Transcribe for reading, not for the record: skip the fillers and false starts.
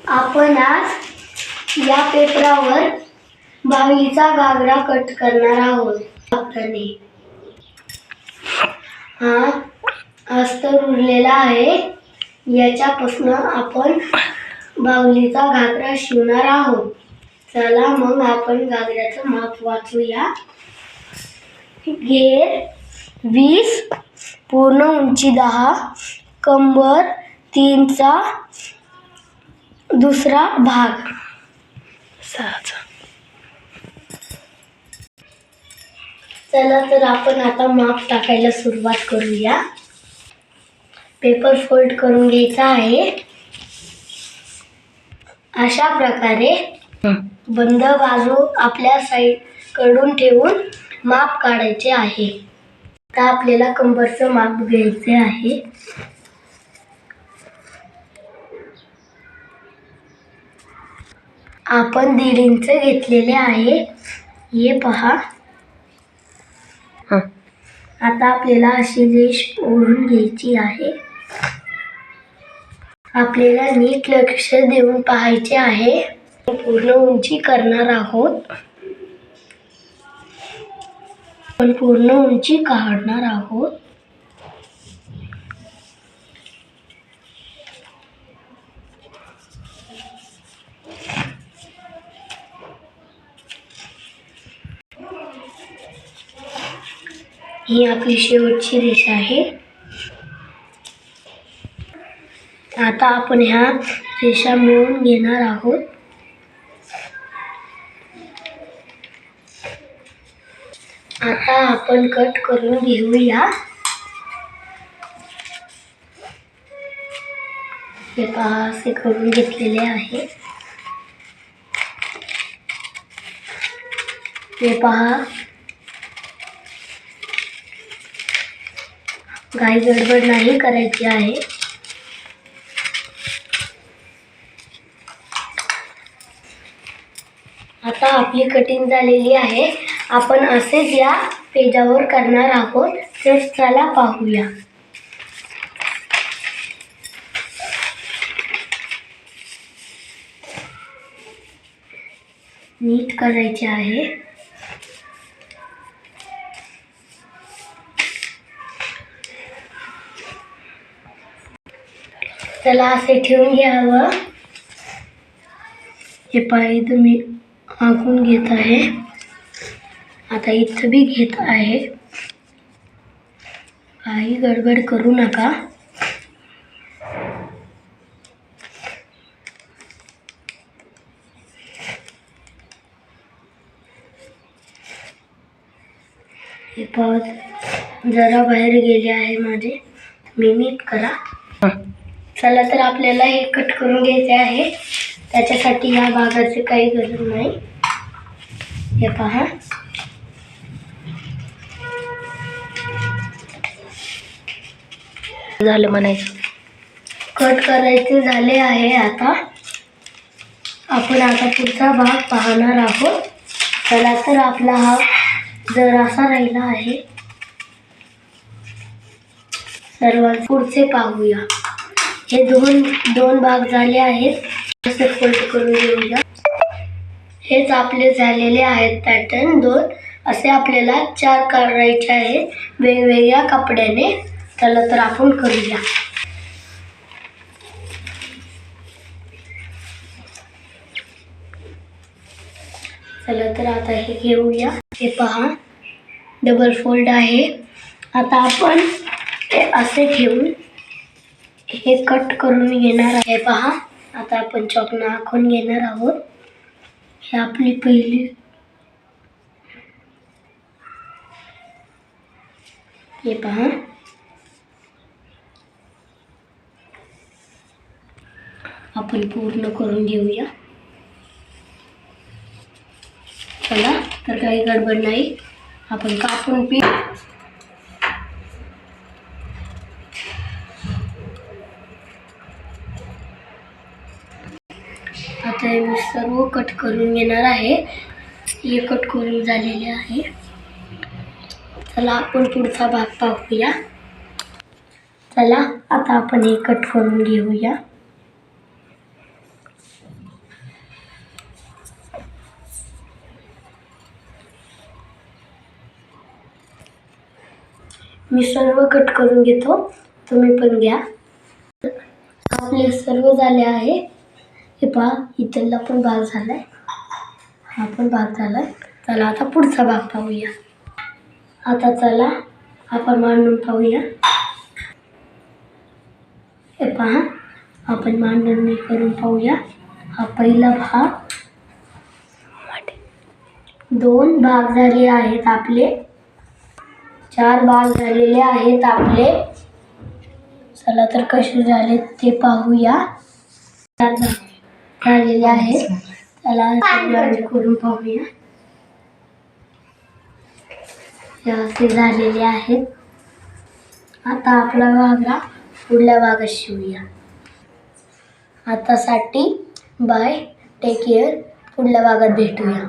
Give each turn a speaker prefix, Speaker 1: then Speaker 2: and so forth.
Speaker 1: आपण आज या पेपरावर बाहुलीचा घागरा कट करणार आहोत. हा अस्तर उरलेला आहे. याच्यापासून आपण बाहुलीचा घागरा शिवणार आहोत. चला मग आपण घागऱ्याचं माप वाचूया. घेर 20, पूर्ण उंची 10, कंबर 3चा दुसरा भाग 6चा. चला तर आपण आता माप टाकायला सुरुवात करूया. पेपर फोल्ड करून घ्यायचा आहे. अशा प्रकारे बंद बाजू आपल्या साईड कडून ठेवून माप काढायचे आहे. आता आपल्याला कंबरचं माप घ्यायचे आहे. आपण 1.5 इंच घेतलेले आहे. हे पहा. आता आपल्याला अशी रेष ओढून घ्यायची आहे. आपल्याला नीट लक्ष देऊन पाहायचे आहे. पूर्ण उंची करणार आहोत. आपण पूर्ण उंची काढणार आहोत. ही आपली शेवटची रेषा आहे. आता आपण ह्या रेषा मिळवून घेणार आहोत. आता आपण कट करून घेऊया. हे पहा, असे करून घेतलेले आहे. हे पहा, घाई गडबड नाही करायची आहे. आता आपली कटिंग झालेली आहे. आपण असेच या पेजावर करणार आहोत. तर चला पाहूया. नीट करायचे आहे. चला असे ठेवून घ्यावं. हे पाय तुम्ही आखून घेत आहे. आता इथं बी घेत आहे. काही गडबड करू नका. हे पाय जरा बाहेर गेले आहे माझे. मी नीट करा. चला तर आपल्याला हे कट करून घ्यायचे आहे. त्याच्यासाठी या भागाची काही गरज नाही. हे पहा. झालं म्हणायचं. कट करायचे झाले आहे. आता आपण पुढचा भाग पाहणार आहोत. चला तर आपला हा जरासा राहिला आहे. सर्वात पुढचे पाहूया. हे दोन भाग झाले आहेत. असे फोल्ड करून घेऊया. हेच आपले झालेले आहेत पॅटर्न 2. असे आपल्याला 4 करायचे आहेत वेगवेगळ्या कपड्याने. चला तर आपण करूया. चला तर आता हे घेऊया. हे पहा, डबल फोल्ड आहे. आता आपण हे असे ठेवून हे कट करून घेणार आहे. पहा, आता आपण चॉकने आखून घेणार आहोत. हे आपली पहिली हे पहा. आपण पूर्ण करून घेऊया. चला तर काही गडबड नाही. आपण कापून पीठ आता हे मी सर्व कट करून घेणार आहे. हे कट करून झालेले आहे. चला आपण पुढचा भाग पाहूया. चला आता आपण हे कट करून घेऊया. मी सर्व कट करून घेतो, तुम्ही पण घ्या. आपले सर्व झाले आहे. हे पहा, इथला पण भाग झालाय, हा पण भाग झालाय. चला आता पुढचा भाग पाहूया. आता चला आपण मांडून पाहूया. हे पहा, आपण मांडणी करून पाहूया. हा पहिला भाग, 2 भाग झाले आहेत आपले, 4 भाग झालेले आहेत आपले. चला तर कसे झाले ते पाहूया. 4 भाग झालेले आहेत. चला करून पाहूया. हे झालेले आहेत. आता आपला घागरा पुढल्या भागात शिवूया. आतासाठी बाय, टेक केअर. पुढल्या भागात भेटूया.